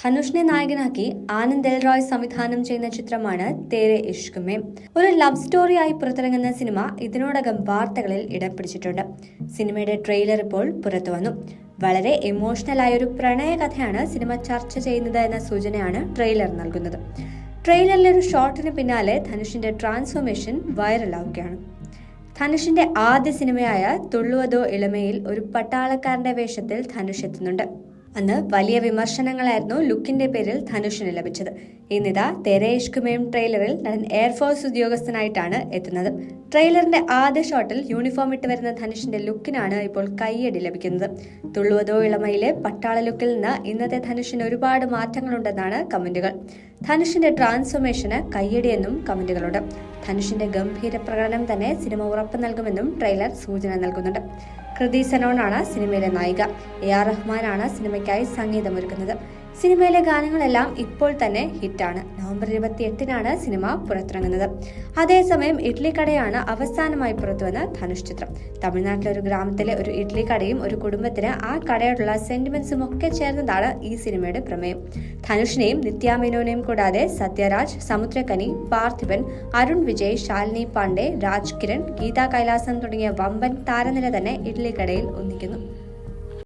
ധനുഷിനെ നായകനാക്കി ആനന്ദ് എൽ റോയ് സംവിധാനം ചെയ്യുന്ന ചിത്രമാണ് തേരെ ഇഷ്ക് മേ. ഒരു ലവ് സ്റ്റോറിയായി പുറത്തിറങ്ങുന്ന സിനിമ ഇതിനോടകം വാർത്തകളിൽ ഇടം പിടിച്ചിട്ടുണ്ട്. സിനിമയുടെ ട്രെയിലർ ഇപ്പോൾ പുറത്തു വന്നു. വളരെ എമോഷണൽ ആയ ഒരു പ്രണയ കഥയാണ് സിനിമ ചർച്ച ചെയ്യുന്നത് എന്ന സൂചനയാണ് ട്രെയിലർ നൽകുന്നത്. ട്രെയിലറിലെ ഒരു ഷോട്ടിന് പിന്നാലെ ധനുഷിന്റെ ട്രാൻസ്ഫോർമേഷൻ വൈറലാവുകയാണ്. ധനുഷിന്റെ ആദ്യ സിനിമയായ തുള്ളുവതോ ഇളമയിൽ ഒരു പട്ടാളക്കാരന്റെ വേഷത്തിൽ ധനുഷ് എത്തുന്നുണ്ട്. അന്ന് വലിയ വിമർശനങ്ങളായിരുന്നു ലുക്കിന്റെ പേരിൽ ധനുഷിന് ലഭിച്ചത്. ഇന്നിതാ തേരെ ഇഷ്ക് മേം ട്രെയിലറിൽ നടൻ എയർഫോഴ്സ് ഉദ്യോഗസ്ഥനായിട്ടാണ് എത്തുന്നത്. ട്രെയിലറിന്റെ ആദ്യ ഷോട്ടിൽ യൂണിഫോം ഇട്ട് വരുന്ന ധനുഷിന്റെ ലുക്കിനാണ് ഇപ്പോൾ കയ്യടി ലഭിക്കുന്നത്. തുള്ളുവതോ ഇളമയിലെ പട്ടാള ലുക്കിൽ നിന്ന് ഇന്നത്തെ ധനുഷിന് ഒരുപാട് മാറ്റങ്ങളുണ്ടെന്നാണ് കമന്റുകൾ. ധനുഷിന്റെ ട്രാൻസ്ഫോർമേഷന് കയ്യടിയെന്നും കമന്റുകളുണ്ട്. ധനുഷിന്റെ ഗംഭീര പ്രകടനം തന്നെ സിനിമ ഉറപ്പ് നൽകുമെന്നും ട്രെയിലർ സൂചന നൽകുന്നുണ്ട്. കൃതി സനോണാണ് സിനിമയിലെ നായിക. AR റഹ്മാനാണ് സിനിമയ്ക്കായി സംഗീതമൊരുക്കുന്നത്. സിനിമയിലെ ഗാനങ്ങളെല്ലാം ഇപ്പോൾ തന്നെ ഹിറ്റാണ്. നവംബർ 28-നാണ് സിനിമ പുറത്തിറങ്ങുന്നത്. അതേസമയം ഇഡ്ലി കടയാണ് അവസാനമായി പുറത്തുവന്ന ധനുഷ് ചിത്രം. തമിഴ്നാട്ടിലെ ഒരു ഗ്രാമത്തിലെ ഒരു ഇഡ്ലി കടയും ഒരു കുടുംബത്തിന് ആ കടയോടുള്ള സെന്റിമെന്റ്സും ഒക്കെ ചേർന്നതാണ് ഈ സിനിമയുടെ പ്രമേയം. ധനുഷിനെയും നിത്യ മേനോനെയും കൂടാതെ സത്യരാജ്, സമുദ്രകനി, പാർത്ഥിബൻ, അരുൺ വിജയ്, ശാലിനി പാണ്ഡെ, രാജ് കിരൺ, ഗീത കൈലാസം തുടങ്ങിയ വമ്പൻ താരനിര തന്നെ ഇഡ്ലി കടയിൽ ഒന്നിക്കുന്നു.